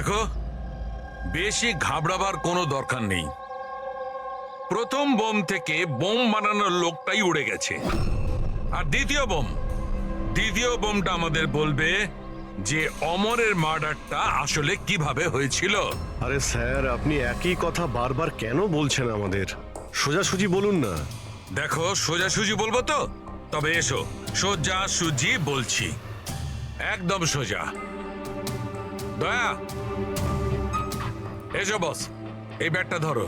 দেখো, বেশি ঘাবড়াবার কোনো দরকার নেই। প্রথম বোম থেকে বোম বানানোর লোকটাই উড়ে গেছে। আর দ্বিতীয় বোমটা আমাদের বলবে যে অমরের মার্ডারটা আসলে কিভাবে হয়েছিল। আরে স্যার, আপনি একই কথা বারবার কেন বলছেন আমাদের? সোজাসুজি বলুন না। দেখো, সোজাসুজি বলবো তো? তবে এসো, সোজাসুজি বলছি, একদম সোজা। দয়া, এসো বস, এই ব্যাটটা ধরো।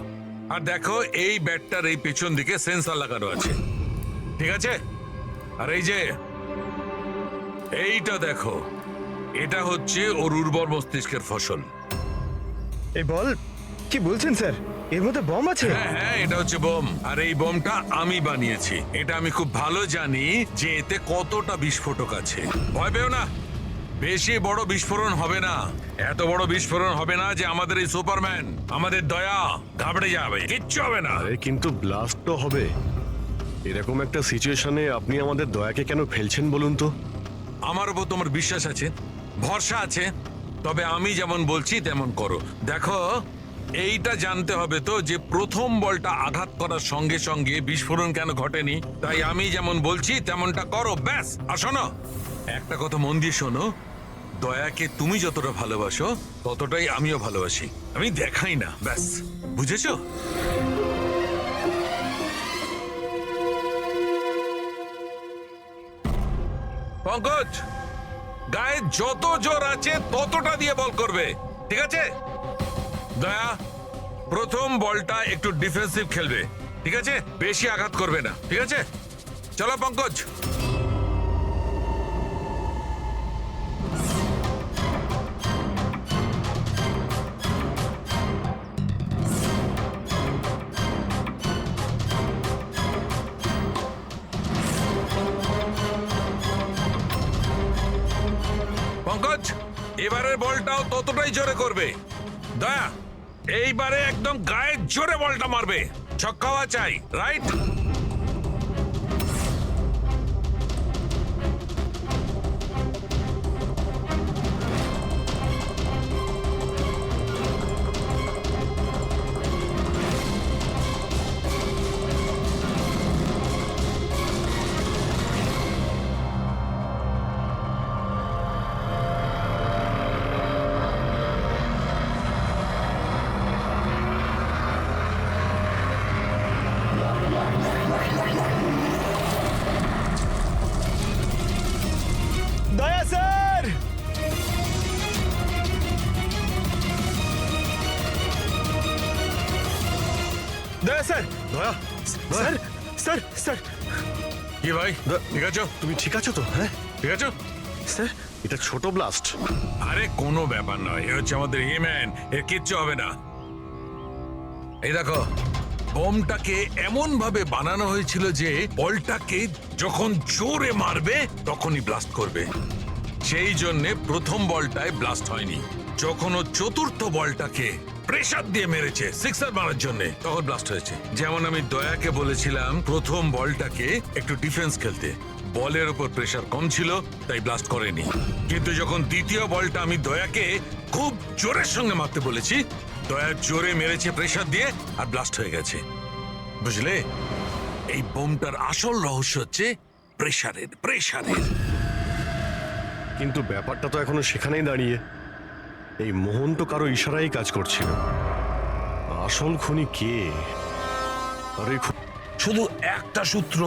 আর দেখো, এই ব্যাটটার এই পেছন দিকে সেন্সর লাগানো আছে, ঠিক আছে? আর এই যে এইটা দেখো, এটা হচ্ছে ওর উর্বর মস্তিষ্কের ফসল। এই বল, কি বলছেন স্যার? এর মধ্যে বম আছে? হ্যাঁ হ্যাঁ, এটা হচ্ছে বোম। আর এই বোমটা আমি বানিয়েছি। এটা আমি খুব ভালো জানি যে এতে কতটা বিস্ফোরক আছে। ভয় পেও না, বেশি বড় বিস্ফোরণ হবে না। এত বড় বিস্ফোরণ হবে না যে আমাদের এই সুপারম্যান, আমাদের দয়া ঘাবড়ে যাবে। কিচ্ছু হবে না। আরে কিন্তু ব্লাস্ট তো হবে। এরকম একটা সিচুয়েশনে আপনি আমাদের দয়াকে কেন ফেলছেন বলুন তো? আমার উপর তোমার বিশ্বাস আছে, ভরসা আছে, তবে আমি যেমন বলছি তেমন করো। দেখো, এইটা জানতে হবে তো যে প্রথম বলটা আঘাত করার সঙ্গে সঙ্গে বিস্ফোরণ কেন ঘটেনি। তাই আমি যেমন বলছি তেমনটা করো, ব্যাস। আর শোনো, একটা কথা মন দিয়ে শোনো, দয়াকে তুমি যতটা ভালোবাসো ততটাই আমিও ভালোবাসি। আমি দেখাই না, ব্যাস। বুঝেছো? পঙ্কজ, গায়ে যত জোর আছে ততটা দিয়ে বল করবে, ঠিক আছে? দয়া, প্রথম বলটা একটু ডিফেন্সিভ খেলবে, ঠিক আছে? বেশি আঘাত করবে না, ঠিক আছে? চলো পঙ্কজ। পঙ্কজ, এবারের বলটাও ততটাই জোরে করবে। দয়া, এইবারে একদম গায়ে জোরে বলটা মারবে। ছক্কা হওয়া চাই, রাইট? দয়া স্যার! দয়া স্যার! দয়া, স্যার, স্যার, স্যার, কি ভাই, ঠিক আছো? তুমি ঠিক আছো তো? হ্যাঁ, ঠিক আছো? স্যার, এটা ছোট ব্লাস্ট। আরে কোনো ব্যাপার নয়, এ হচ্ছে আমাদের হিম্যান, এর কিচ্ছু হবে না। এই দেখো, বোমটাকে এমন ভাবে বানানো হয়েছিল যে বলটাকে যখন জোরে মারবে তখনই ব্লাস্ট করবে। সেই জন্যে প্রথম বলটায় ব্লাস্ট হয়নি। যখন ও চতুর্থ বলটাকে প্রেসার দিয়ে মেরেছে সিক্সার মারার জন্য, তখন ব্লাস্ট হয়েছে। যেমন আমি দয়াকে বলেছিলাম প্রথম বলটাকে একটু ডিফেন্স খেলতে, বলের উপর প্রেসার কম ছিল তাই ব্লাস্ট করেনি। কিন্তু যখন দ্বিতীয় বলটা আমি দয়াকে খুব জোরের সঙ্গে মারতে বলেছি, দয়া জোরে মেরেছে প্রেসার দিয়ে আর ব্লাস্ট হয়ে গেছে। বুঝলে, এই বোমটার আসল রহস্য হচ্ছে প্রেসারের। কিন্তু ব্যাপারটা তো এখনো সেখানেই দাঁড়িয়ে। এই মোহন তো কারো ইশারাই কাজ করছিল। আসল খুনি কে? আরে শুধু একটা সূত্র,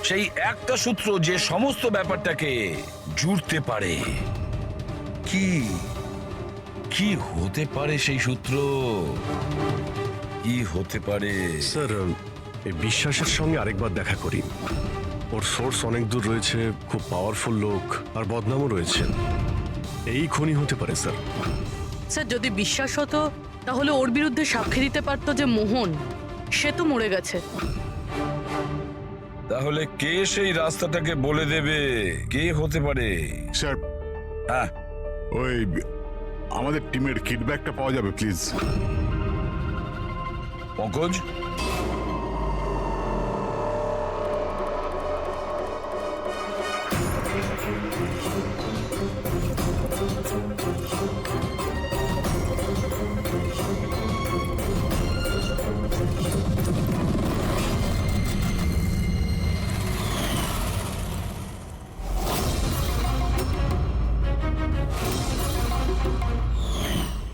সেই একটা সূত্র যে সমস্ত ব্যাপারটাকে জুড়তে পারে। কি কি হতে পারে সেই সূত্র? কি হতে পারে? স্যার, এই বিশ্বাসের সঙ্গে আরেকবার দেখা করি। ওর সোর্স অনেক দূর রয়েছে, খুব পাওয়ারফুল লোক, আর বদনামও রয়েছে। এই খুনি হতে পারে স্যার। স্যার, যদি বিশ্বাস হতো তাহলে ওর বিরুদ্ধে সাক্ষী দিতে পারতো যে মোহন, সে তো মরে গেছে। তাহলে কে সেই রাস্তাটাকে বলে দেবে? কে হতে পারে? স্যার, হ্যাঁ, ওই আমাদের টিমের ফিডব্যাকটা পাওয়া যাবে প্লিজ? পঙ্কজ,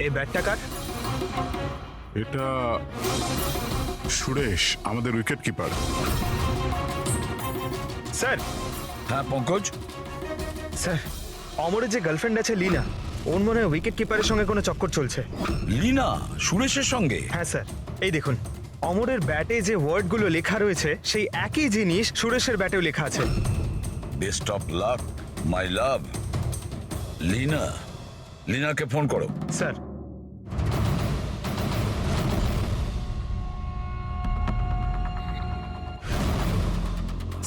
এই ব্যাটটা কার? এটা সুরেশ, আমাদের উইকেট কিপার। স্যার, হ্যাঁ পঙ্কজ, স্যার, অমরের যে গার্লফ্রেন্ড আছে লীনা, ওর মনে হয় উইকেট কিপারের সঙ্গে কোনো চক্কর চলছে। লীনা সুরেশের সঙ্গে? হ্যাঁ স্যার, এই দেখুন, অমরের ব্যাটে যে ওয়ার্ডগুলো লেখা রয়েছে সেই একই জিনিস সুরেশের ব্যাটেও লেখা আছে। Best of luck my love. Leena, লীনাকে ফোন করো। স্যার,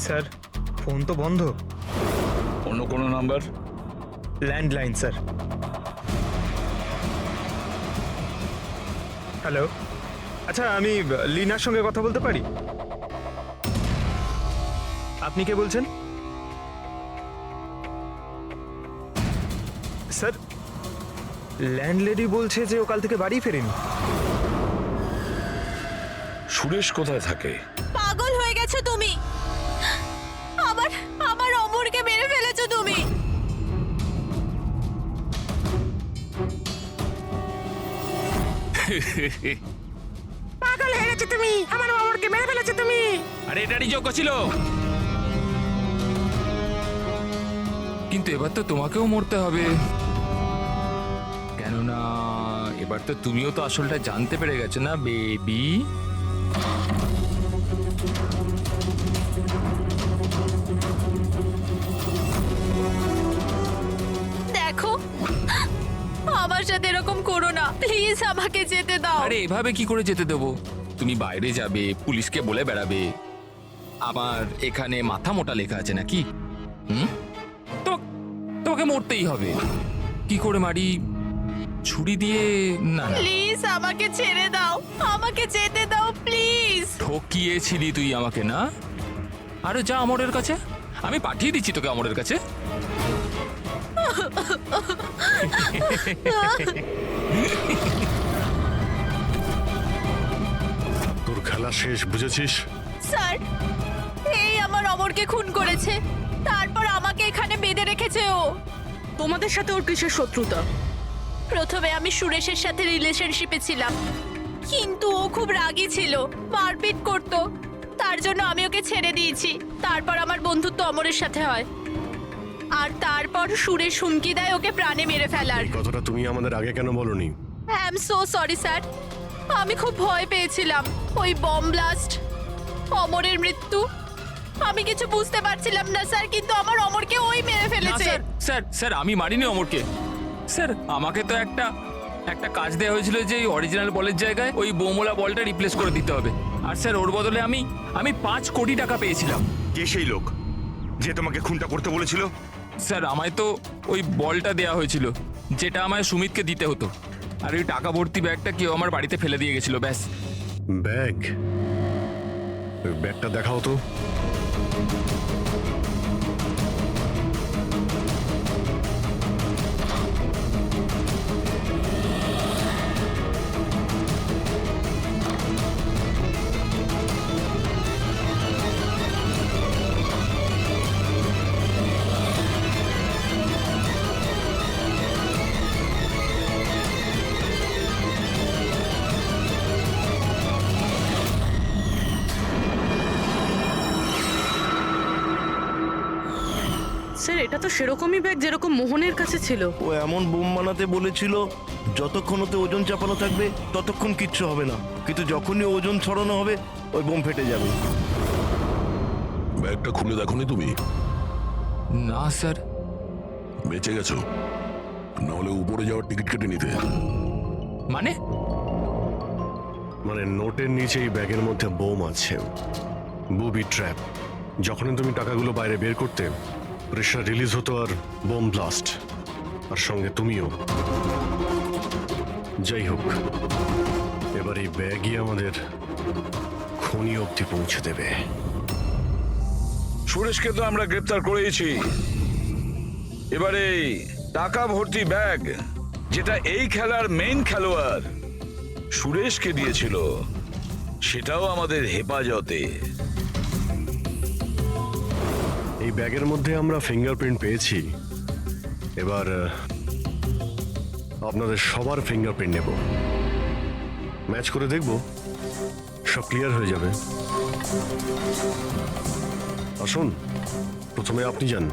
স্যার, ফোন তো বন্ধ। অন্য কোনো নাম্বার? Landline sir. হ্যালো, আচ্ছা, আমি লীনার সঙ্গে কথা বলতে পারি? আপনি কে বলছেন? স্যার, ল্যান্ডলেডি বলছে যে ও কাল থেকে বাড়ি ফেরেনি। সুরেশ কোথায় থাকে? পাগল হয়ে গেছো তুমি। আমার আমার অমরকে মেরে ফেলেছো তুমি। পাগল হয়ে গেছো তুমি, আমার অমরকে মেরে ফেলেছো তুমি। আরে এটারই যোগ্য ছিল, কিন্তু এবার তো তোমাকেও মরতে হবে, কেননা এবার তো তুমিও তো আসলটা জানতে পেরে গেছো না বেবি। দেখো, আমার সাথে এরকম করো না, প্লিজ আমাকে যেতে দাও। আরে এভাবে কি করে যেতে দেবো? তুমি বাইরে যাবে, পুলিশকে বলে বেড়াবে আমার এখানে মাথা মোটা লেখা আছে নাকি? তো তোমাকে মরতেই হবে। কি করে মারি? ছুরি দিয়ে? না না, প্লিজ আমাকে ছেড়ে দাও, আমাকে যেতে দাও প্লিজ। ঠকিয়েছিলি তুই আমাকে না? আরে যা অমরের কাছে, আমি পাঠিয়ে দিচ্ছি তোকে অমরের কাছে। তোর খেলা শেষ, বুঝেছিস? স্যার, এই আমার অমরকে খুন করেছে, তারপর আমাকে এখানে বেঁধে রেখেছে ও। তোমাদের সাথে ওর কিসের শত্রুতা? প্রথমে আমি সুরেশের সাথে রিলেশনশিপে ছিলাম, কিন্তু ও খুব রাগী ছিল, মারপিট করত, তার জন্য আমি ওকে ছেড়ে দিয়েছি। তারপর আমার বন্ধুত্ব অমরের সাথে হয়, আর তারপর সুরেশ হুমকি দেয় ওকে প্রাণে মেরে ফেলার। এই কথাটা তুমি আমাদের আগে কেন বলনি? I am so sorry sir, আমি খুব ভয় পেয়েছিলাম। ওই বম ব্লাস্ট, অমরের মৃত্যু, আমি কিছু বুঝতে পারছিলাম না স্যার, কিন্তু আমার অমরকে ওই মেরে না ফেলেছে। স্যার, স্যার স্যার আমি মারিনি অমরকে। স্যার আমাকে তো একটা কাজ দেওয়া হয়েছিল যে অরিজিনাল বলের জায়গায় ওই বোমোলা বলটা রিপ্লেস করে দিতে হবে, আর স্যার ওর বদলে আমি 5 কোটি টাকা পেয়েছিলাম। কে সেই লোক যে তোমাকে খুনটা করতে বলেছিল? স্যার আমায় তো ওই বলটা দেওয়া হয়েছিল যেটা আমায় সুমিতকে দিতে হতো, আর ওই টাকা ভর্তি ব্যাগটা কেউ আমার বাড়িতে ফেলে দিয়ে গেছিল, ব্যাস। ব্যাগ? ওই ব্যাগটা দেখাও তো। স্যার, এটা তো সেরকমই ব্যাগ যেরকম মোহনের কাছে ছিল। ও এমন বোম বানাতে বলেছিল যতক্ষণ ওতে ওজন চাপানো থাকবে ততক্ষণ কিচ্ছু হবে না, কিন্তু যখনই ওজন ছড়ানো হবে ওই বোম ফেটে যাবে। ব্যাগটা খুলে দেখোনি তুমি? না স্যার। বেঁচে গেছো, নাহলে উপরে যাওয়ার টিকিট কেটে নিতে। মানে মানে নোটের নিচে এই ব্যাগের মধ্যে বোম আছে, বুবি ট্র্যাপ। যখনই তুমি টাকাগুলো বাইরে বের করতে, প্রেশার রিলিজ হতো আর বোম ব্লাস্ট, আর সঙ্গে তুমিও। যাই হোক, এবার এই ব্যাগই আমাদের খনি অবধি পৌঁছে দেবে। সুরেশকে তো আমরা গ্রেপ্তার করেছি, এবারে টাকা ভর্তি ব্যাগ যেটা এই খেলার মেইন খেলোয়াড় সুরেশকে দিয়েছিল সেটাও আমাদের হেফাজতে। এই ব্যাগের মধ্যে আমরা ফিঙ্গারপ্রিন্ট পেয়েছি। এবার আপনাদের সবার ফিঙ্গারপ্রিন্ট নেব, ম্যাচ করে দেখব, সব ক্লিয়ার হয়ে যাবে। আসুন, প্রথমে আপনি যান।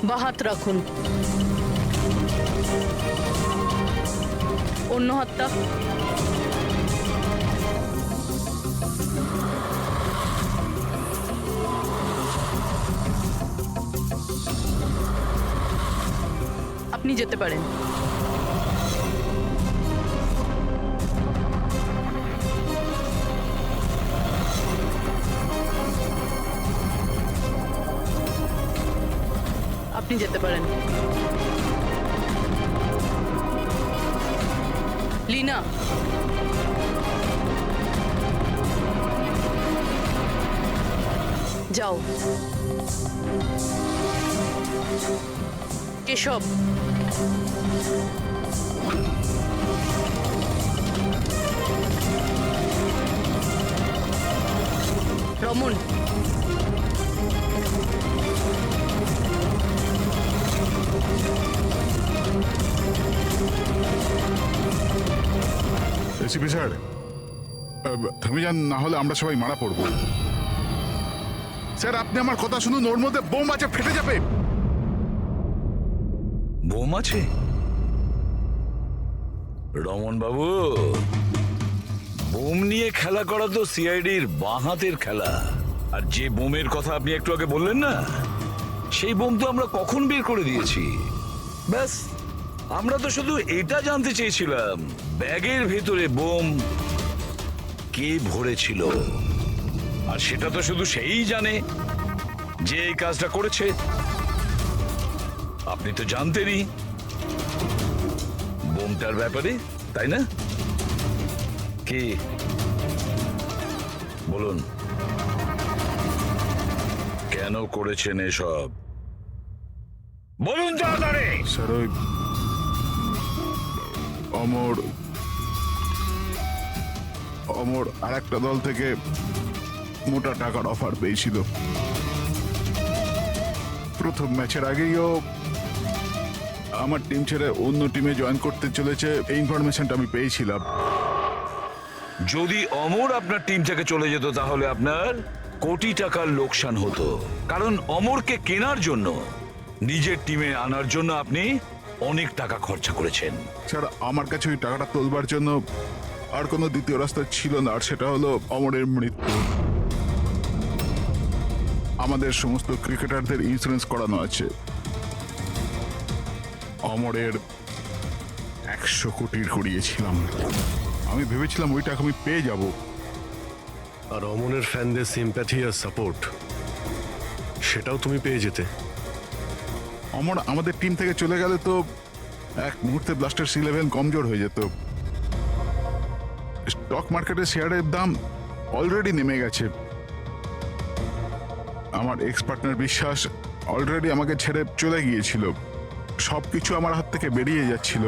বাঁ হাত রাখুন, অন্য হাতটা। আপনি যেতে পারেন। আপনি যেতে পারেন। লীনা, যাও। কেশব, রমন, এসিপি স্যার, থেমে যান, না হলে আমরা সবাই মারা পড়বো। স্যার আপনি আমার কথা শুনুন, ওর মধ্যে বোম আছে, ফেটে যাবে। বোম আছে? রমন বাবু, বোম নিয়ে খেলা করা তো সিআইডির বাঁ হাতের খেলা। আর যে বোমের কথা আপনি একটু আগে বললেন না, সেই বোম তো আমরা কখন বের করে দিয়েছি। ব্যাস, আমরা তো শুধু এটা জানতে চেয়েছিলাম ব্যাগের ভেতরে বোম কে ভরেছিল। আর সেটা তো শুধু সেই জানে যে এই কাজটা করেছে। আপনি তো জানতেনই বোমটার ব্যাপারে, তাই না? কি বলুন, কেন করেছেন এসব? বলুন তাড়াতাড়ি। স্যার ওই অমর আর একটা দল থেকে মোটা টাকার অফার পেয়েছিল। প্রথম ম্যাচের আগেই ও আমার টিম ছেড়ে অন্য টিমে জয়েন করতে চলেছে, এই ইনফরমেশনটা আমি পেয়েছিলাম। যদি অমর আপনার টিম থেকে চলে যেত তাহলে আপনার কোটি টাকার লোকসান হতো। কারণ অমরকে কেনার জন্য, নিজের টিমে আনার জন্য আপনি অনেক টাকা খরচা করেছেন। স্যার আমার কাছে ওই টাকাটা তোলবার জন্য আর কোনো দ্বিতীয় রাস্তা ছিল না, আর সেটা হলো অমরের মৃত্যু। আমাদের সমস্ত ক্রিকেটারদের ইন্স্যুরেন্স করানো আছে। অমরের 100 কোটির করিয়েছিলাম। আমি ভেবেছিলাম ওই টাকা আমি পেয়ে যাব। আর অমনের ফ্যানদের সিম্প্যাথি আর সাপোর্ট, সেটাও তুমি পেয়ে যেতে। অমর আমাদের টিম থেকে চলে গেলে তো এক মুহূর্তে ব্লাস্টার্স 11 কমজোর হয়ে যেত। স্টক মার্কেটে শেয়ারের দাম অলরেডি নেমে গেছে। আমার এক্স পার্টনার বিশ্বাস অলরেডি আমাকে ছেড়ে চলে গিয়েছিল। সবকিছু আমার হাত থেকে বেরিয়ে যাচ্ছিল,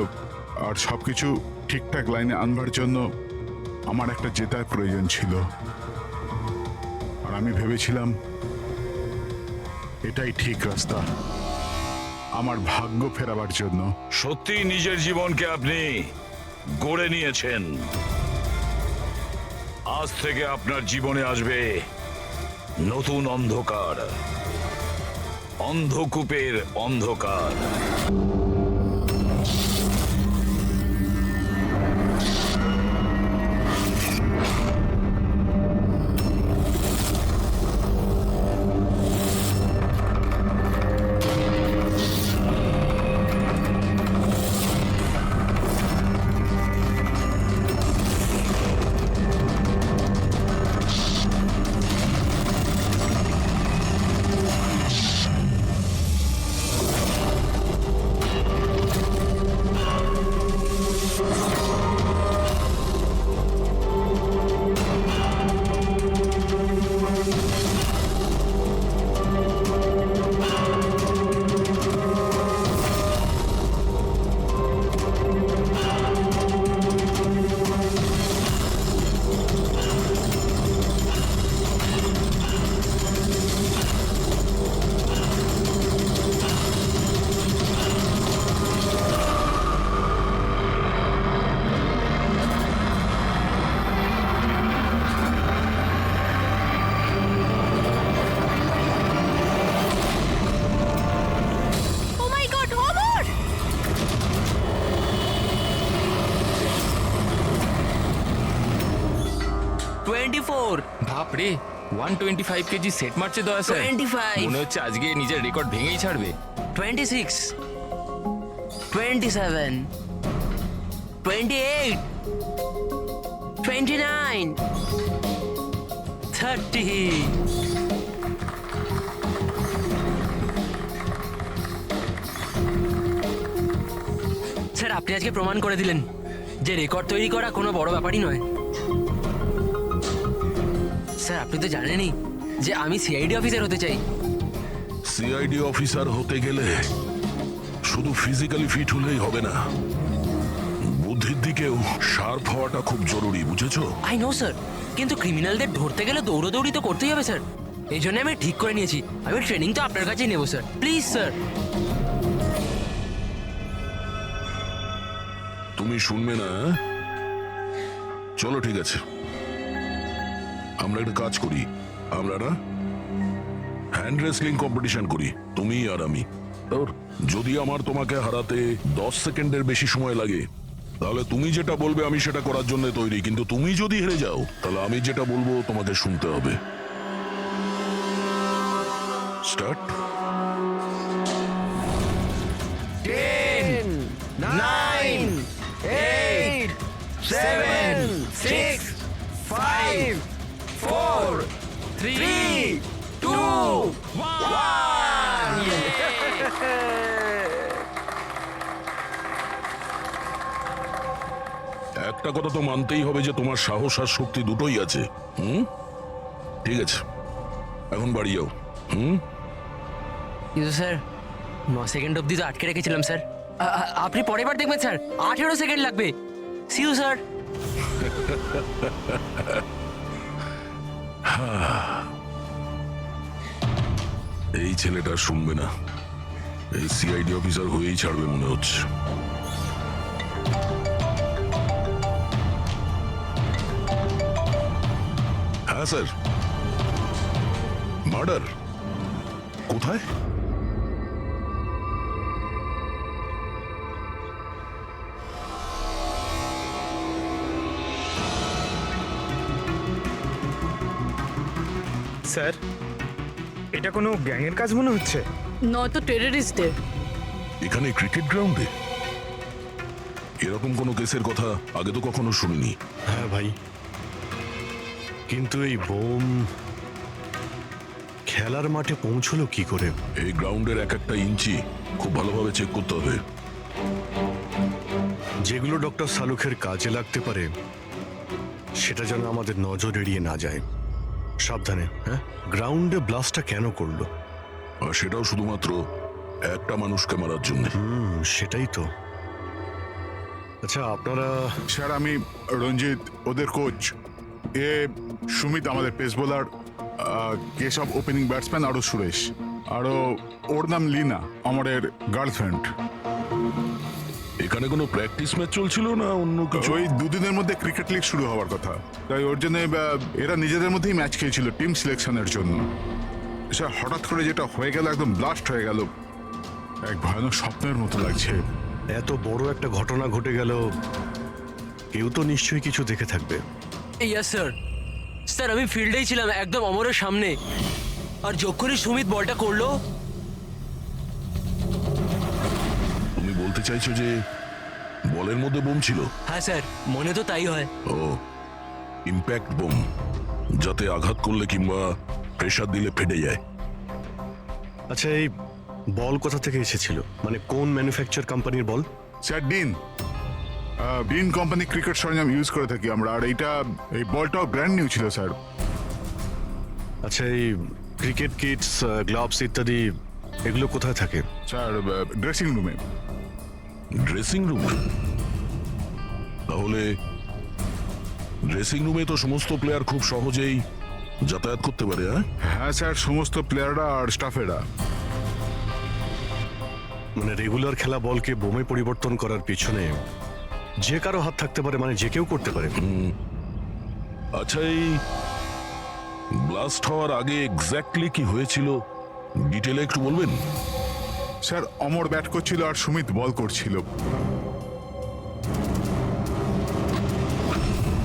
আর সবকিছু ঠিকঠাক লাইনে আনবার জন্য আমার একটা জেতার প্রয়োজন ছিল। আর আমি ভেবেছিলাম এটাই ঠিক রাস্তা আমার ভাগ্য ফেরাবার জন্য। সত্যি নিজের জীবনকে আপনি গড়ে নিয়েছেন। আজ থেকে আপনার জীবনে আসবে নতুন অন্ধকার, অন্ধকূপের অন্ধকার। বাপ রে 125 কেজি সেট মারছে দয়া স্যার 25 মনে হচ্ছে আজকে নিজের রেকর্ড ভেঙেই ছাড়বে 26 27 28 29 30 স্যার আপনি আজকে প্রমাণ করে দিলেন যে রেকর্ড তৈরি করা কোনো বড় ব্যাপারই নয় স্যার আপনি তো জানেনই যে আমি সিআইডি অফিসার হতে চাই সিআইডি অফিসার হতে গেলে শুধু ফিজিক্যালি ফিট হলেই হবে না, বুদ্ধির দিকেও শার্প হওয়াটা খুব জরুরি, বুঝেছো? আই নো স্যার কিন্তু ক্রিমিনালদের ধরতে গেলে দৌড়াদৌড়ি তো করতেই হবে স্যার এই জন্য আমি ঠিক করে নিয়েছি আমি ট্রেনিং তো আপনার কাছেই নেবো স্যার প্লিজ স্যার তুমি শুনবে না? চলো ঠিক আছে, আমরা একটা কাজ করি, আমরা না হ্যান্ড রেসলিং কম্পিটিশন করি, তুমি আর আমি। যদি আমার তোমাকে হারাতে 10 সেকেন্ডের বেশি সময় লাগে তাহলে তুমি যেটা বলবে আমি সেটা করার জন্য তৈরি, কিন্তু তুমি যদি হেরে যাও তাহলে আমি যেটা বলবো তোমাকে শুনতে হবে। স্টার্ট। 10 9 8 7 6 5 4 3 2 একটা কথা তো মানতেই হবে যে তোমার সাহস আর শক্তি দুটোই আছে। ঠিক আছে, এখন বাড়ি যাও। কিন্তু স্যার 9 সেকেন্ড অবধি তো আটকে রেখেছিলাম স্যার আপনি পরের বার দেখবেন স্যার 18 সেকেন্ড লাগবে সি ইউ স্যার এই ছেলেটা শুনবে না, এই সিআইডি অফিসার হয়েই ছাড়বে মনে হচ্ছে। হ্যাঁ স্যার, মার্ডার কোথায়? স্যার এটা কোনো গ্যাংয়ের কাজ মনে হচ্ছে নয়তো টেররিস্টদের। এখানে ক্রিকেট গ্রাউন্ডে এরকম কোনো কেসের কথা আগে তো কখনো শুনিনি। হ্যাঁ ভাই, কিন্তু এই বোম খেলার মাঠে পৌঁছলো কি করে? এই গ্রাউন্ডের এক একটা ইঞ্চি খুব ভালোভাবে চেক করতে হবে। যেগুলো ডক্টর সালুখের কাজে লাগতে পারে সেটা যেন আমাদের নজর এড়িয়ে না যায়। সাবধানে। হ্যাঁ, গ্রাউন্ডে ব্লাস্টটা কেন করলো? আর সেটাও শুধুমাত্র একটা মানুষকে মারার জন্য। সেটাই তো। আচ্ছা আপনারা? স্যার আমি রঞ্জিত, ওদের কোচ। এ সুমিত আমাদের pace bowler, Keshav opening batsman, আরও সুরেশ, আরও ওর নাম লিনা আমাদের গার্লফ্রেন্ড। এখানে কোনো প্র্যাকটিস ম্যাচ চলছিল না অন্য কিছু? ওই দুদিনের মধ্যে ক্রিকেট লিগ শুরু হওয়ার কথা, তাই ওর জন্য এরা নিজেদের মধ্যেই ম্যাচ খেয়েছিল টিম সিলেকশনের জন্য। স্যার হঠাৎ করে যেটা হয়ে গেল, একদম ব্লাস্ট হয়ে গেল, এক ভয়ানক স্বপ্নের মতো লাগছে। এত বড় একটা ঘটনা ঘটে গেল, কেউ তো নিশ্চয়ই কিছু দেখে থাকবে। ইয়েস স্যার স্যার আমি ফিল্ডেই ছিলাম একদম অমরের সামনে আর যখনই সুমিত বলটা করলো। তুমি বলতে চাইছো যে বলের মধ্যে বোম ছিল? হ্যাঁ স্যার মনে তো তাই হয়। ও, ইম্প্যাক্ট বোম, যাতে আঘাত করলে কিংবা প্রেসার দিলে ফেটে যায়। আচ্ছা এই বল কোথা থেকে এসেছিল? মানে কোন ম্যানুফ্যাকচার কোম্পানির বল? স্যার ডিন কোম্পানি ক্রিকেট সরঞ্জাম ইউজ করে থাকি আমরা, আর এই বলটাও ব্র্যান্ড নিউ ছিল স্যার। আচ্ছা এই ক্রিকেট কিটস, গ্লাভস ইত্যাদি এগুলো কোথায় থাকে? স্যার ড্রেসিং রুমে। ড্রেসিং রুমে? তাহলে ড্রেসিং রুমে তো সমস্ত প্লেয়ার খুব সহজেই যাতায়াত করতে পারে। হ্যাঁ স্যার, সমস্ত প্লেয়াররা আর স্টাফেরা। মানে রেগুলার খেলা বলকে বোমে পরিবর্তন করার পিছনে যে কারো হাত থাকতে পারে, মানে যে কেউ করতে পারে। আচ্ছা এই ব্লাস্ট হওয়ার আগে এক্স্যাক্টলি কি হয়েছিল ডিটেলে একটু বলবেন? স্যার অমর ব্যাট করছিল আর সুমিত বল করছিল।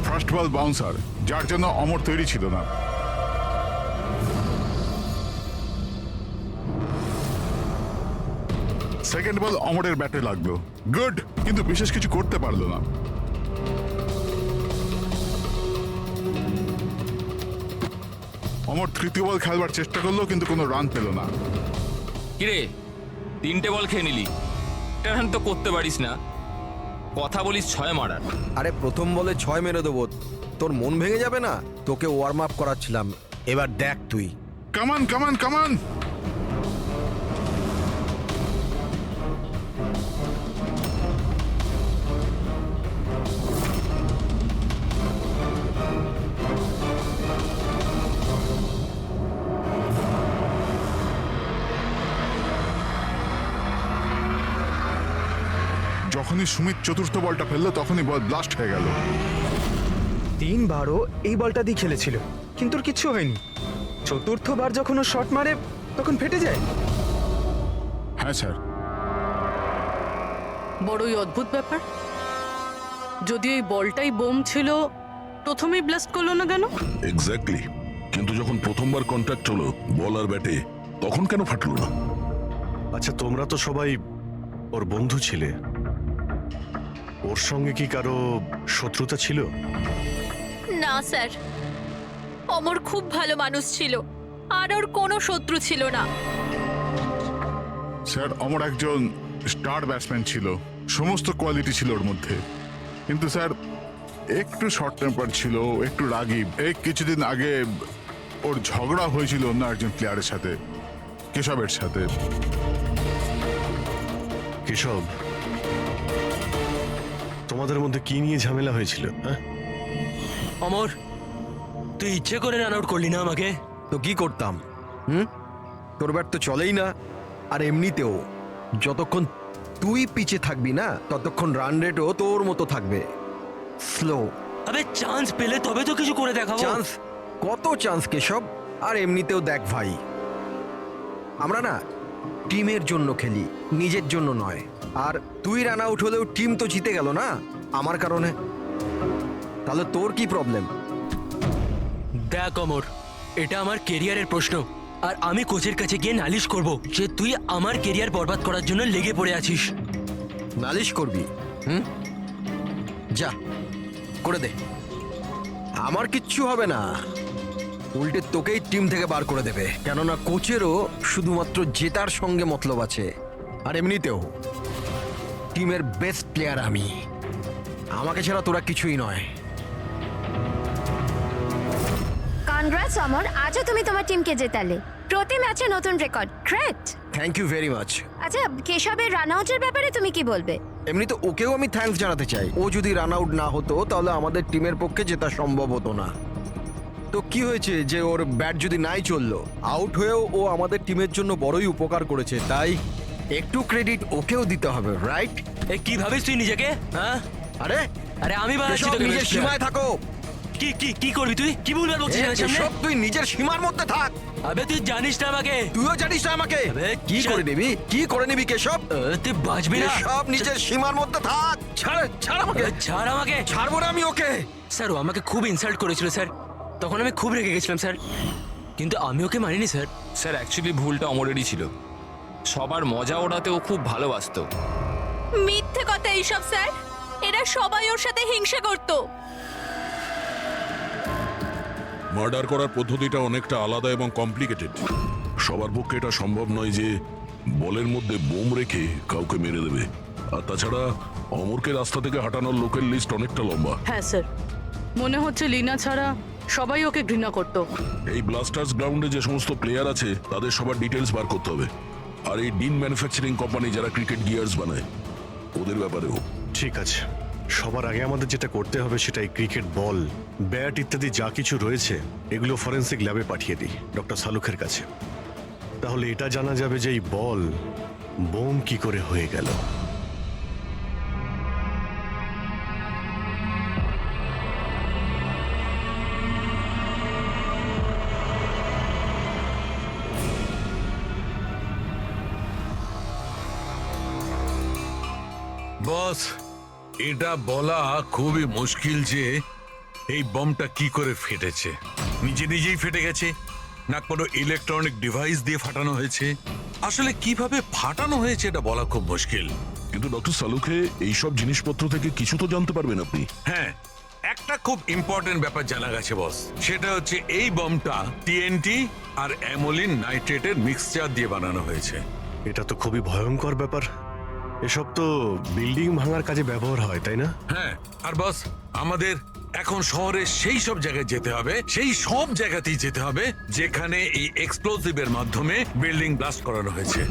ফার্স্ট বল বাউন্সার, যার জন্য অমর তৈরি ছিল না। সেকেন্ড বল অমরের ব্যাটে লাগলো, গুড, কিন্তু বিশেষ কিছু করতে পারলো না। অমর তৃতীয় বল খেলবার চেষ্টা করলো, কিন্তু কোনো রান পেল না। কিরে 3টে বল খেয়ে নিলি, টার্ন তো করতে পারিস না, কথা বলিস 6 মারার। আরে প্রথম বলে 6 মেরে দেবো, তোর মন ভেঙে যাবে না? তোকে ওয়ার্ম আপ করাচ্ছিলাম, এবার দেখ তুই। কামান কামান কামান। যখনই সুমিত চতুর্থ বলটা ফেললো তখনই বল ব্লাস্ট হয়ে গেল। 3বারও এই বলটা দিয়ে খেলেছিল, কিন্তু ওর কিচ্ছু হয়নি। চতুর্থবার যখন ও শট মারে তখন ফেটে যায়। হ্যাঁ স্যার। বড়ই অদ্ভুত ব্যাপার। যদি এই বলটাই বোম ছিল, প্রথমেই ব্লাস্ট করলো না কেন? এক্স্যাক্টলি, কিন্তু যখন প্রথমবার কন্ট্যাক্ট হলো বল আর ব্যাটে, তখন কেন ফাটলো না? আচ্ছা, তোমরা তো সবাই ওর বন্ধু ছিলে, ওর সঙ্গে কি কারো শত্রুতা ছিল? না স্যার, অমর খুব ভালো মানুষ ছিল, আর ওর কোনো শত্রু ছিল না। স্যার, অমর একজন স্টার ব্যাটসম্যান ছিল, সমস্ত কোয়ালিটি ছিল ওর মধ্যে, কিন্তু স্যার একটু শর্ট টেম্পার ছিল, একটু রাগী। এই কিছুদিন আগে ওর ঝগড়া হয়েছিল অন্য একজন প্লেয়ারের সাথে, কেশবের সাথে। কেশব, তোমাদের মধ্যে কি নিয়ে ঝামেলা হয়েছিল? হ্যাঁ অমর, তুই ইচ্ছে করে রান আউট করলি না আমাকে? তো কি করতাম? তোর ব্যাট তো চলেই না, আর এমনিতেও যতক্ষণ তুই পিছে থাকবি না ততক্ষণ রান রেটও তোর মতো থাকবে, স্লো। আবে চান্স পেলে তবে তো কিছু করে দেখাবো। চান্স? কত চান্স কেশব? আর এমনিতেও দেখ ভাই, আমরা না টিমের জন্য খেলি, নিজের জন্য নয়। আর তুই রান আউট হলেও টিম তো জিতে গেল না আমার কারণে, তাহলে তোর কি প্রবলেম? দেখ অমর, এটা আমার কেরিয়ারের প্রশ্ন, আর আমি কোচের কাছে গিয়ে নালিশ করব যে তুই আমার কেরিয়ার বরবাদ করার জন্য লেগে পড়ে আছিস। নালিশ করবি? যা করে দে, আমার কিচ্ছু হবে না, উল্টে তোকেই টিম থেকে বার করে দেবে, কেননা কোচেরও শুধুমাত্র জেতার সঙ্গে মতলব আছে। আর এমনিতেও টিমের বেস্ট প্লেয়ার আমি, আমাকে ছাড়া তোরা কিছুই নয়। কনগ্রাটস অমর, আজও তুমি তোমার টিমকে জেতালে। প্রতি ম্যাচে নতুন record, great. Thank you very much. আচ্ছা, কেশবের রান আউটের ব্যাপারে তুমি কি বলবে? এমনি তো ওকেও আমি থ্যাঙ্কস জানাতে চাই, ও যদি রান আউট না হতো তাহলে আমাদের টিমের পক্ষে জেতা সম্ভব হতো না। তো কি হয়েছে যে ওর ব্যাট যদি নাই চললো, আউট হয়েও ও আমাদের টিমের জন্য বড়ই উপকার করেছে, তাই একটু ক্রেডিট ওকেও দিতে হবে, রাইট? এ কি ভাবিস তুই নিজেকে? হ্যাঁ, আরে আরে আমি বানাচ্ছি তোকে। নিজের সীমায় থাকো। কি কি কি করবি তুই? কি বলবি বলছিস আমার সামনে? সব তুই নিজের সীমার মধ্যে থাক। আবে তুই জানিস না আমাকে। তুইও জানিস না আমাকে। কি করে নিবি, কি করে নিবি কেশব? তুই বাঁচবি না। সব নিজের সীমার মধ্যে থাক। ছাড়, ছাড় আমাকে। ছাড় আমাকে। ছাড়বো না আমি ওকে। স্যার, ও আমাকে খুব ইনসাল্ট করেছিল স্যার, তখন আমি খুব রেগে গেছিলাম স্যার, কিন্তু আমি ওকে মানিনি স্যার। স্যার অ্যাকচুয়ালি ভুলটা অমরেরই ছিল, সবার মজা ওড়াতে ও খুব ভালোবাসতো। মিথ্যে কথা এইসব স্যার, এরা সবাই ওর সাথে হিংসা করতো। মার্ডার করার পদ্ধতিটা অনেকটা আলাদা এবং কমপ্লিকেটেড। সবার পক্ষে এটা সম্ভব নয় যে বলের মধ্যে বোম রেখে কাউকে মেরে দেবে। আর তাছাড়া অমরকে রাস্তা থেকে হাঁটানোর লোকের লিস্ট অনেকটা লম্বা। হ্যাঁ স্যার, মনে হচ্ছে লিনা ছাড়া সবাই ওকে ঘৃণা করতো। এই ব্লাস্টার্স গ্রাউন্ডে যে সমস্ত প্লেয়ার আছে তাদের সবার ডিটেলস বার করতে হবে। আর এই ডিন ম্যানুফ্যাকচারিং কোম্পানি যারা ক্রিকেট গিয়ার্স বানায়, ওদের ব্যাপারেও। ঠিক আছে, সবার আগে আমাদের যেটা করতে হবে সেটা এই ক্রিকেট বল, ব্যাট ইত্যাদি যা কিছু রয়েছে এগুলো ফরেন্সিক ল্যাবে পাঠিয়ে দিই ডক্টর সালুখের কাছে। তাহলে এটা জানা যাবে যে এই বল বোম কি করে হয়ে গেল। বস, এটা বলা খুবই মুশকিল যে এই বমটা কি করে ফেটেছে। নিজে নিজেই ফেটে গেছে, না কোনো ইলেকট্রনিক ডিভাইস দিয়ে ফাটানো হয়েছে, আসলে কিভাবে ফাটানো হয়েছে এটা বলা খুব মুশকিল। কিন্তু ডক্টর সালুখে এইসব জিনিসপত্র থেকে কিছু তো জানতে পারবেন আপনি। হ্যাঁ, একটা খুব ইম্পর্টেন্ট ব্যাপার জানা গেছে বস, সেটা হচ্ছে এই বমটা টিএনটি আর অ্যামোলিন নাইট্রেটের মিক্সচার দিয়ে বানানো হয়েছে। এটা তো খুবই ভয়ঙ্কর ব্যাপার। এসব তো বিল্ডিং ভাঙার কাজে ব্যবহার হয়, তাই না? হ্যাঁ, আর বস আমাদের এখন শহরে সেই সব জায়গায় যেতে হবে, সেই সব জায়গাতেই যেতে হবে যেখানে এই এক্সপ্লোসিভের মাধ্যমে বিল্ডিং ব্লাস্ট করানো হয়েছে।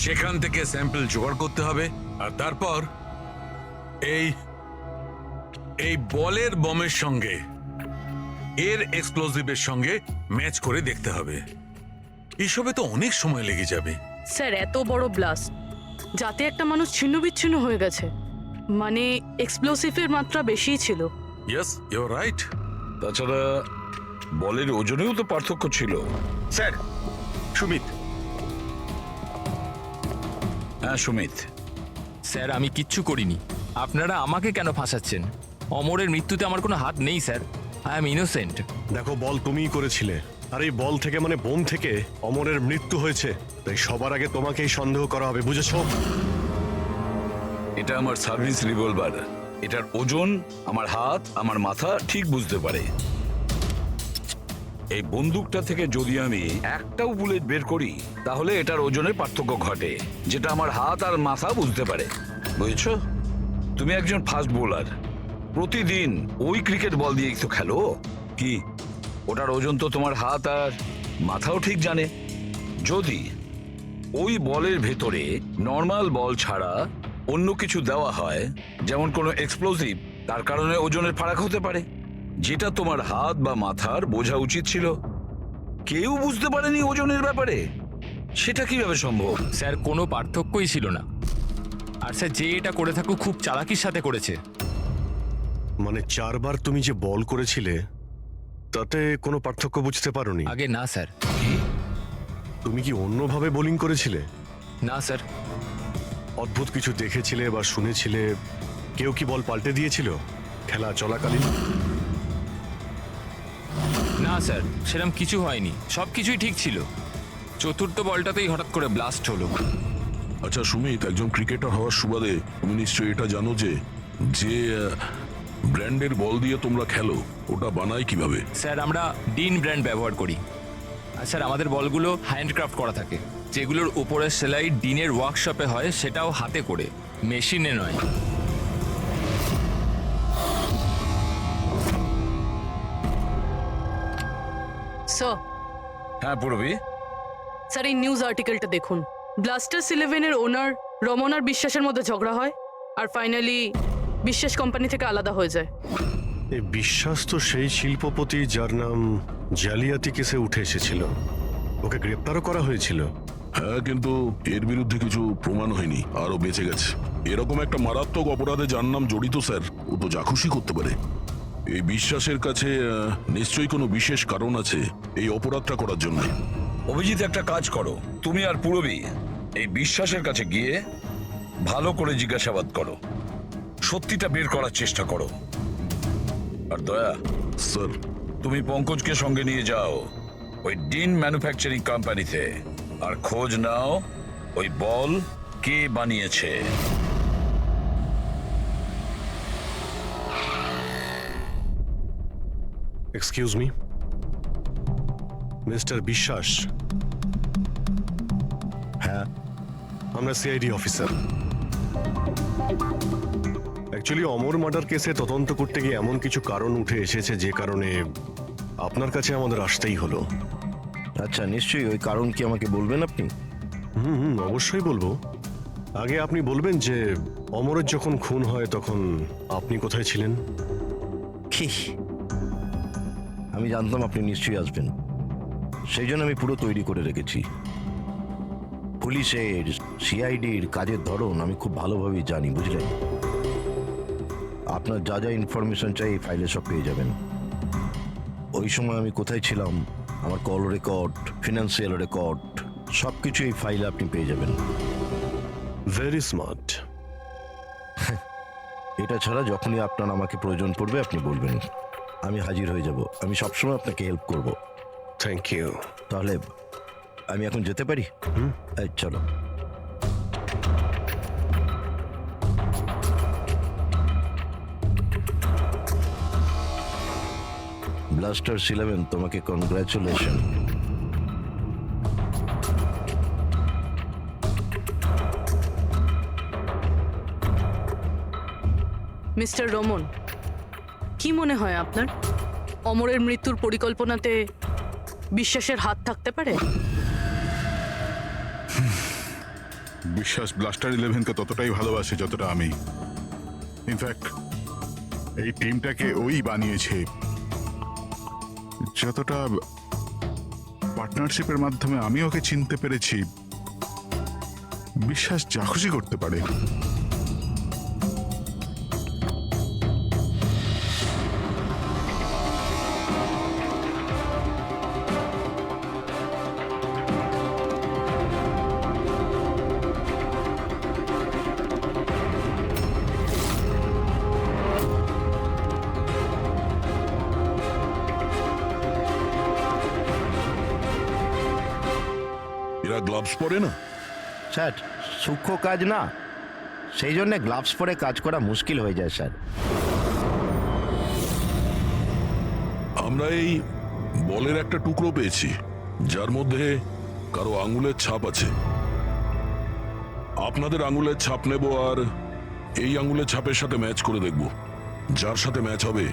সেখান থেকে স্যাম্পল জোগাড় করতে হবে আর তারপর এই বলের বমের সঙ্গে এর এক্সপ্লোসিভের সঙ্গে ম্যাচ করে দেখতে হবে। এসবে তো অনেক সময় লেগে যাবে। স্যার, এত বড় ব্লাস্ট, যাতে একটা মানুষ ছিন্নবিচ্ছিন্ন হয়ে গেছে, মানে এক্সপ্লোসিভের মাত্রা বেশিই ছিল। Yes, you are right. তাছাড়া বলের ওজনেও তো পার্থক্য ছিল। স্যার, সুমিত। হ্যাঁ সুমিত। স্যার, আমি কিচ্ছু করিনি। আপনারা আমাকে কেন ফাঁসাচ্ছেন? অমরের মৃত্যুতে আমার কোনো হাত নেই স্যার। I am innocent. দেখো, বল তুমিই করেছিলে, আর এই বল থেকে মানে বোম থেকে অমরের মৃত্যু হয়েছে। তাই সবার আগে তোমাকেই সন্দেহ করা হবে, বুঝেছো? এটা আমার সার্ভিস রিভলভার। এটার ওজন আমার হাত, আমার মাথা ঠিক বুঝতে পারে। এই বন্দুকটা থেকে যদি আমি একটাও বুলেট বের করি, তাহলে এটার ওজনের পার্থক্য ঘটে, যেটা আমার হাত আর মাথা বুঝতে পারে। বুঝেছো? তুমি একজন ফাস্ট বোলার, প্রতিদিন ওই ক্রিকেট বল দিয়ে তো খেলো। কি ওটার ওজন তো তোমার হাত আর মাথাও ঠিক জানে। যদি ওই বলের ভেতরে নর্মাল বল ছাড়া অন্য কিছু দেওয়া হয়, যেমন কোনো এক্সপ্লোসিভ, তার কারণে ওজনের ফারাক হতে পারে, যেটা তোমার হাত বা মাথার বোঝা উচিত ছিল। কেউ বুঝতে পারেনি ওজনের ব্যাপারে। সেটা কিভাবে সম্ভব? স্যার, কোনো পার্থক্যই ছিল না। আর স্যার, যে এটা করে থাকুক খুব চালাকির সাথে করেছে। মানে 4 বার তুমি যে বল করেছিলে তাতে কোনো পার্থক্য বুঝতে পারোনি? আগে না স্যার। তুমি কি অন্যভাবে বোলিং করেছিলে? না স্যার। অদ্ভুত কিছু দেখেছিলে বা শুনেছিলে? কেউ কি বল পাল্টে দিয়েছিল খেলা চলাকালীন? না স্যার, সেরকম কিছু হয়নি, সব কিছুই ঠিক ছিল। চতুর্থ বলটাতেই হঠাৎ করে ব্লাস্ট হলো। আচ্ছা সুমিত, একজন ক্রিকেটার হওয়ার সুবাদে তুমি নিশ্চয়ই এটা জানো যে যে ব্র্যান্ডের বল দিয়ে তোমরা খেলো ওটা বানায় কিভাবে? স্যার, আমরা ডিন ব্র্যান্ড ব্যবহার করি। আর স্যার, আমাদের বলগুলো হ্যান্ডক্রাফট করা থাকে। যেগুলোর উপরের সেলাই ডিনের ওয়ার্কশপে হয়, সেটাও হাতে করে, মেশিনে নয়। স্যার, হ্যাঁ পূরবী। স্যার, এই নিউজ আর্টিকেলটা দেখুন। ব্লাস্টার্স 11-এর ওনার রমন আর বিশ্বাসের মধ্যে ঝগড়া হয়, আর ফাইনালি বিশ্বাস কোম্পানি থেকে আলাদা হয়ে যায়। এই বিশ্বাস তো সেই শিল্পপতি যার নাম জালিয়াতি কেসে উঠে এসেছিল। ওকে গ্রেপ্তারও করা হয়েছিল। হ্যাঁ, কিন্তু এর বিরুদ্ধে কিছু প্রমাণ হয়নি, আরো বেঁচে গেছে। এরকম একটা মারাত্মক অপরাধে যার নাম জড়িত স্যার, ও তো যা খুশি করতে পারে। এই বিশ্বাসের কাছে নিশ্চয়ই কোনো বিশেষ কারণ আছে এই অপরাধটা করার জন্য। অভিজিৎ, একটা কাজ করো, তুমি আর পূরবী এই বিশ্বাসের কাছে গিয়ে ভালো করে জিজ্ঞাসাবাদ করো, সত্যিটা বের করার চেষ্টা করো। আর দয়া স্যার, তুমি পঙ্কজকে সঙ্গে নিয়ে যাও ওই ডিন ম্যানুফ্যাকচারিং কোম্পানিতে, আর খোঁজ নাও ওই বল কে বানিয়েছে। এক্সকিউজ মি, মিস্টার বিশ্বাস। হ্যাঁ, আমরা সিআইডি অফিসার। অ্যাকচুয়ালি অমর মার্ডার কেসে তদন্ত করতে গিয়ে এমন কিছু কারণ উঠে এসেছে যে কারণে আপনার কাছে আমাদের আসতেই হলো। আচ্ছা, নিশ্চয়ই। ওই কারণ কি আমাকে বলবেন আপনি? অবশ্যই বলবো। আগে আপনি বলবেন যে অমরের যখন খুন হয় তখন আপনি কোথায় ছিলেন? কি? আমি জানতাম আপনি নিশ্চয়ই আসবেন, সেই জন্য আমি পুরো তৈরি করে রেখেছি। পুলিশের, সিআইডির কাজের ধরন আমি খুব ভালোভাবেই জানি, বুঝলেন? আপনার যা যা ইনফরমেশন চাই এই ফাইলে সব পেয়ে যাবেন। ওই সময় আমি কোথায় ছিলাম, আমার কল রেকর্ড, ফিনান্সিয়াল রেকর্ড, সব কিছু এই ফাইলে আপনি পেয়ে যাবেন। Very smart. এটা ছাড়া যখনই আপনার আমাকে প্রয়োজন পড়বে আপনি বলবেন, আমি হাজির হয়ে যাব। আমি সবসময় আপনাকে হেল্প করব। Thank you. তাহলে আমি এখন যেতে পারি? এই, চলো। ব্লাস্টার্স 11, তোমাকে কনগ্রাচুলেশন। মিস্টার রমন, কি মনে হয় আপনার অমরের মৃত্যুর পরিকল্পনাতে বিশ্বাসের হাত থাকতে পারে? বিশ্বাস ব্লাস্টার 11কে ততটাই ভালোবাসে যতটা আমি। ইনফ্যাক্ট এই টিমটাকে ওই বানিয়েছে। যতটা পার্টনারশিপের মাধ্যমে আমি ওকে চিনতে পেরেছি, বিশ্বাস যা খুশি করতে পারে। এরা গ্লাভস পরে না? স্যার, সূক্ষ্ম কাজ না, সেই জন্য গ্লাভস পরে কাজ করা মুশকিল হয়ে যায় স্যার। আমরা এই বলের একটা টুকরো পেয়েছি যার মধ্যে কারো আঙুলের ছাপ আছে। আপনাদের আঙুলের ছাপ নেব আর এই আঙুলের ছাপের সাথে ম্যাচ করে দেখব। যার সাথে ম্যাচ হবে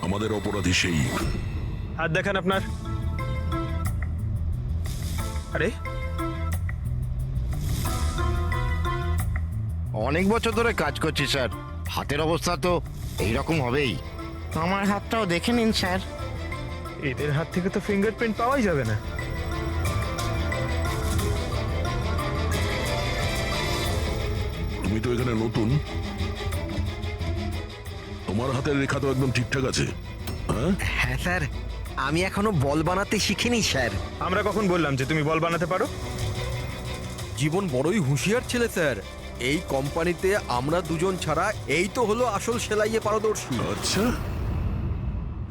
আমাদের অপরাধী সেই। হাত দেখান আপনার। আরে, অনেক বছর ধরে কাজ করছি স্যার, হাতের অবস্থা তো এইরকম হবেই। আমার হাতটাও দেখে নিন স্যার। এদের হাত থেকে তো ফিঙ্গারপ্রিন্ট পাওয়াই যাবে না। তুমি তো এখানে নতুন, তোমার হাতের রেখা তো একদম ঠিকঠাক আছে। হ্যাঁ হ্যাঁ স্যার, আমি এখনো বল বানাতে শিখিনি স্যার। আমরা কখন বললাম যে তুমি বল বানাতে পারো? জীবন বড়ই হুঁশিয়ার ছেলে স্যার। এই কোম্পানিতে আমরা দুজন ছাড়া এই তো হলো আসল সেলাইয়ে পারদর্শী। আচ্ছা,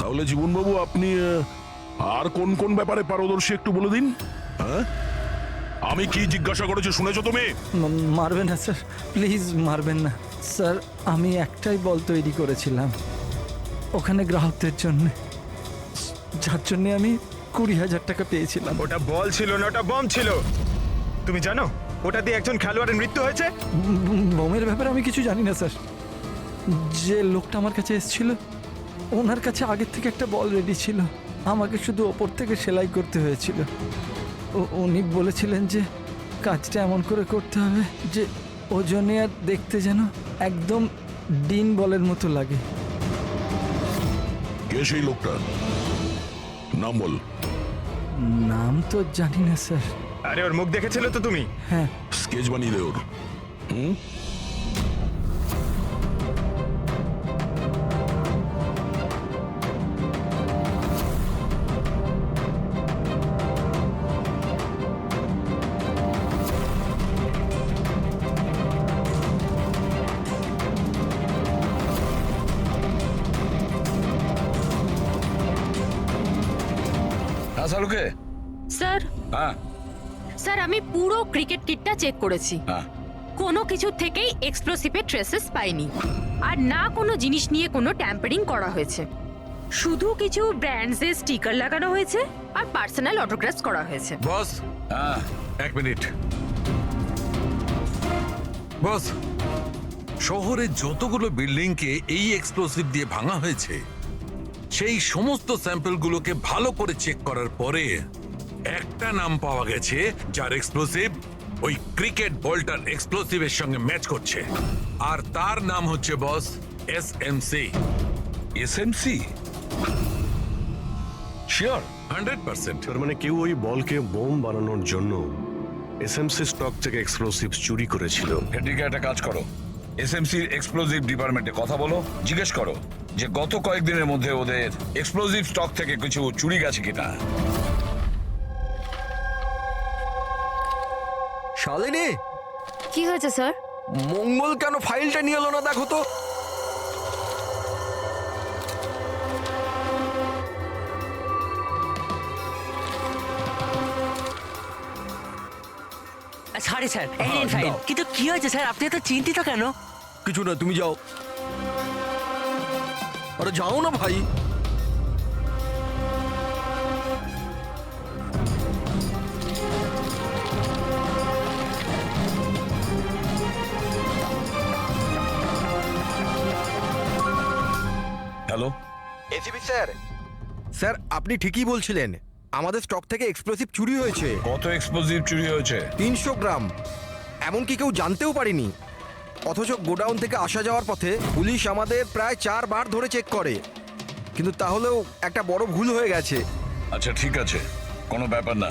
তাহলে জীবনবাবু আপনি আর কোন কোন ব্যাপারে পারদর্শী একটু বলে দিন। হ্যাঁ, আমি কি জিজ্ঞাসা করেছি শুনেছো তুমি? মারবেন না স্যার, প্লিজ মারবেন না স্যার। আমি একটাই বল তৈরি করেছিলাম ওখানে গ্রাহকদের জন্য, যার জন্য আমি 20,000 টাকা পেয়েছিলাম। ওটা বল ছিল না, ওটা বম ছিল। তুমি জানো ওটা দিয়ে একজন খেলোয়াড়ের মৃত্যু হয়েছে? বোমের ব্যাপারে আমি কিছু জানি না স্যার। যে লোকটা আমার কাছে এসেছিল ওনার কাছে আগের থেকে একটা বল রেডি ছিল, আমাকে শুধু ওপর থেকে সেলাই করতে হয়েছিল। উনি বলেছিলেন যে কাজটা এমন করে করতে হবে যে ওজনে আর দেখতে যেন একদম ডিন বলের মতো লাগে। কে সেই লোকটা? নাম বল। নাম তো জানি না স্যার। আরে, ওর মুখ দেখেছিলে তো তুমি? হ্যাঁ। স্কেচ বানিয়ে দে ওর। হুম, শালুকে। স্যার, হ্যাঁ স্যার আমি পুরো ক্রিকেট কিটটা চেক করেছি। হ্যাঁ, কোনো কিছু থেকেই এক্সপ্লোসিভের ট্রেসেস পাইনি, আর না কোনো জিনিস নিয়ে কোনো ট্যাম্পারিং করা হয়েছে। শুধু কিছু ব্র্যান্ডসের স্টিকার লাগানো হয়েছে আর পার্সোনাল অটোগ্রাফস করা হয়েছে। বস, হ্যাঁ, এক মিনিট। বস, শহরে যতগুলো বিল্ডিংকে এই এক্সপ্লোসিভ দিয়ে ভাঙা হয়েছে সেই সমস্ত স্যাম্পলগুলোকে ভালো করে চেক করার পরে একটা নাম পাওয়া গেছে যার এক্সপ্লোসিভ ওই ক্রিকেট বলটার এক্সপ্লোসিভের সঙ্গে ম্যাচ করছে, আর তার নাম হচ্ছে বস এসএমসি। এসএমসি? শিওর? 100%। তার মানে কেউ ওই বলকে বোম বানানোর জন্য এসএমসি স্টক থেকে এক্সপ্লোসিভ চুরি করেছিল। এদিকে একটা কাজ করো, এসএমসির এক্সপ্লোজিভ ডিপার্টমেন্টে কথা বলো, জিজ্ঞেস করো যে গত কয়েকদিনের মধ্যে ওদের এক্সপ্লোজিভ স্টক থেকে কিছু চুরি গেছে কিনা। শালিনী, কি হয়েছে স্যার? মঙ্গল কেন ফাইলটা নিয়ে এলো না দেখো তো। সরি স্যার, এই নিন ফাইল। কিন্তু কি হয়েছে স্যার, আপনি এত চিন্তিত কেন? কিছু না, তুমি যাও। আরে যাও না ভাই। হ্যালো, এসিপি স্যার, স্যার আপনি ঠিকই বলছিলেন, আমাদের স্টক থেকে এক্সপ্লোসিভ চুরি হয়েছে। কত এক্সপ্লোসিভ চুরি হয়েছে? 300 গ্রাম। এমনকি কেউ জানতেও পারিনি। অথচ গোডাউন থেকে আসা যাওয়ার পথে পুলিশ আমাদের প্রায় 4 বার ধরে চেক করে, কিন্তু তাহলেও একটা বড় ভুল হয়ে গেছে। আচ্ছা ঠিক আছে, কোনো ব্যাপার না।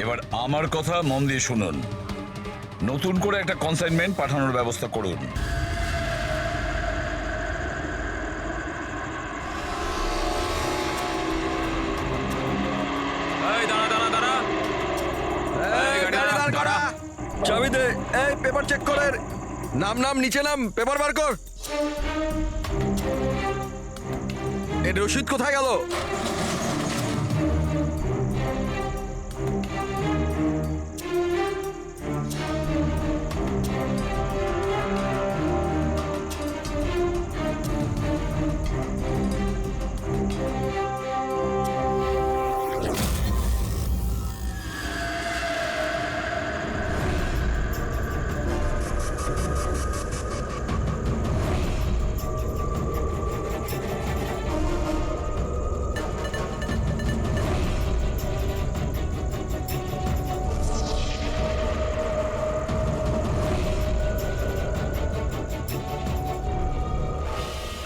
এবার আমার কথা মন দিয়ে শুনুন। নতুন করে একটা কনসাইনমেন্ট পাঠানোর ব্যবস্থা করুন। চাবি দে। এই পেপার চেক করে। নাম নাম নিচে নাম, পেপার বার কর। এর রসিদ কোথায় গেল?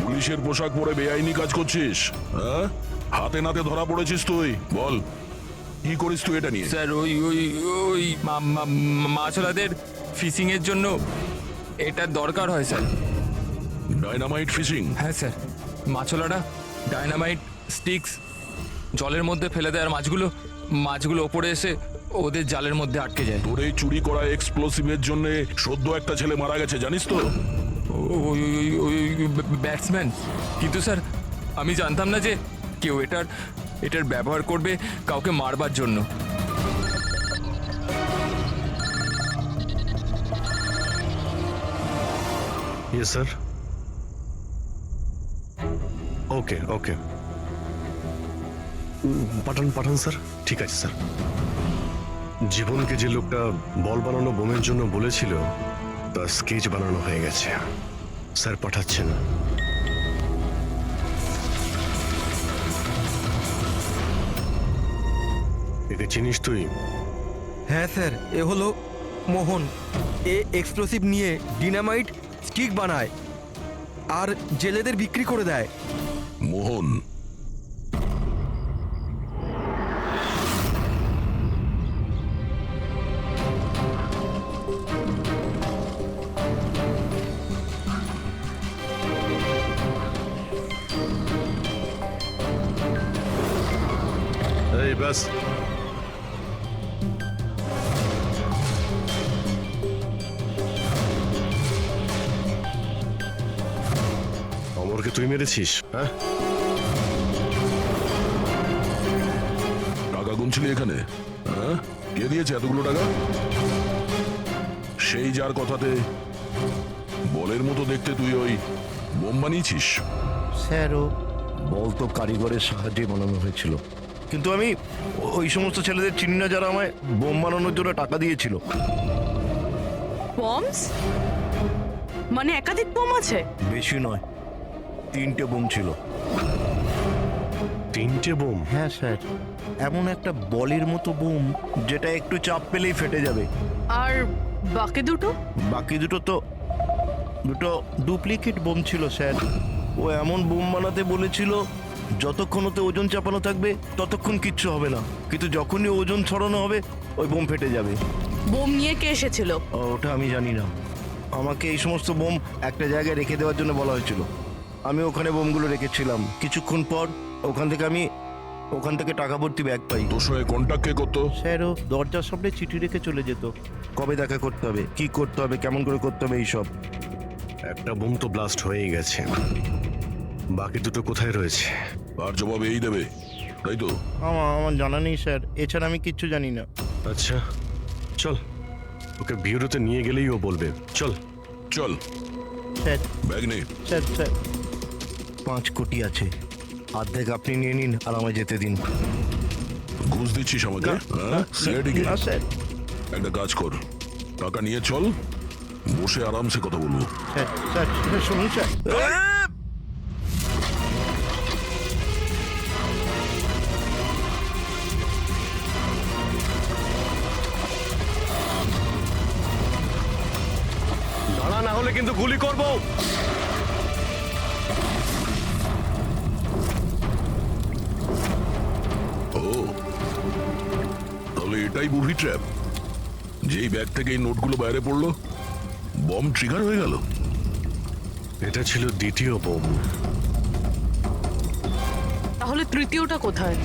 পুলিশের পোশাক পরে বেআইনি কাজ করছিস, হ্যাঁ? হাতে নাতে ধরা পড়েছিস তুই। বল কি করিস তুই এটা নিয়ে? স্যার ওই ওই ওই মাছওয়ালাদের ফিশিং এর জন্য এটা দরকার হয় স্যার। Dynamite fishing? হ্যাঁ স্যার, মাছওয়ালারা ডাইনামাইট স্টিক্স জলের মধ্যে ফেলে দেয় আর মাছগুলো ওপরে এসে ওদের জালের মধ্যে আটকে যায়। তোর এই চুরি করা এক্সপ্লোসিভের জন্য সদ্য একটা ছেলে মারা গেছে, জানিস তো? ওই ব্যাটসম্যান। কিন্তু স্যার আমি জানতাম না যে কেউ এটার ব্যবহার করবে কাউকে মারবার জন্য। Yes sir. ওকে ওকে, পাঠান স্যার। ঠিক আছে স্যার। জীবনকে যে লোকটা বল বানানো বোমের জন্য বলেছিল তার স্কেচ বানানো হয়ে গেছে। স্যার পাঠাচ্ছেন। একে চিনিস তুই? হ্যাঁ স্যার, এ হলো মোহন। এ এক্সপ্লোসিভ নিয়ে ডিনামাইট স্টিক বানায় আর জেলেদের বিক্রি করে দেয়। মোহন? এই ব্যাস, অমরকে তুই মেরেছিস? হ্যাঁ, টাকা গুনছিলি এখানে? হ্যাঁ, কে দিয়েছে এতগুলো টাকা? সেই যার কথাতে বলের মতো দেখতে তুই ওই বোম বানিয়েছিস? স্যার ও বল তো কারিগরের সাহায্যে বানানো হয়েছিল, কিন্তু আমি ওই সমস্ত ছেলেদের চিনি না যারা আমায় বোম বানানোর জন্য টাকা দিয়েছিল। বমস? মানে একাধিক বোম আছে? বেশি নয়, 3টে বোম ছিল। 3টে বোম? হ্যাঁ স্যার, এমন একটা বলের মতো বোম যেটা একটু চাপ পেলেই ফেটে যাবে। আর বাকি দুটো? বাকি দুটো ডুপ্লিকেট বোম ছিল স্যার। ও এমন বোম বানাতে বলেছিল যতক্ষণ ওতে ওজন চাপানো থাকবে ততক্ষণ কিচ্ছু হবে না, কিন্তু যখনই ওজন ছড়ানো হবে ওই বোম ফেটে যাবে। বোম নিয়ে কে এসেছিল? ওটা আমি জানি না। আমাকে এই সমস্ত বোম একটা জায়গায় রেখে দেওয়ার জন্য বলা হয়েছিল। আমি ওখানে বোমগুলো রেখেছিলাম। কিছুক্ষণ পর ওখান থেকে টাকা ভর্তি ব্যাগ পাই। তোর সঙ্গে কন্ট্যাক্ট কে করতো? স্যার ও দরজার সামনে চিঠি রেখে চলে যেত। কবে দেখা করতে হবে, কি করতে হবে, কেমন করে করতে হবে, এইসব। একটা বোম তো ব্লাস্ট হয়েই গেছে, বাকি দুটো কোথায় রয়েছে? আর জবাব এই দেবে, তাই তো? আমার জানা নেই স্যার, এছাড়া আমি কিচ্ছু জানি না। আচ্ছা চল ওকে বিউরোতে নিয়ে গেলেই ও বলবে। চল। চল, স্যার ব্যাগ নে। স্যার স্যার 5 কোটি আছে, অর্ধেক আপনি নিয়ে নিন আর আমায় যেতে দিন। ঘুষ দিচ্ছিস আমাকে? হ্যাঁ? সিআইডিকে? না স্যার। একটা কাজ কর, টাকা নিয়ে চল, বসে আরামসে কথা বলবো। স্যার স্যার স্যার, শুনুন স্যার। দাঁড়া, না হলে কিন্তু গুলি করবো। ও, তাহলে এটাই বুভি ট্র্যাপ। যেই ব্যাগ থেকে এই নোটগুলো বাইরে পড়লো, বম ট্রিগার হয়ে গেল। এটা ছিল দ্বিতীয় বোম। তাহলে তৃতীয়টা কোথায়?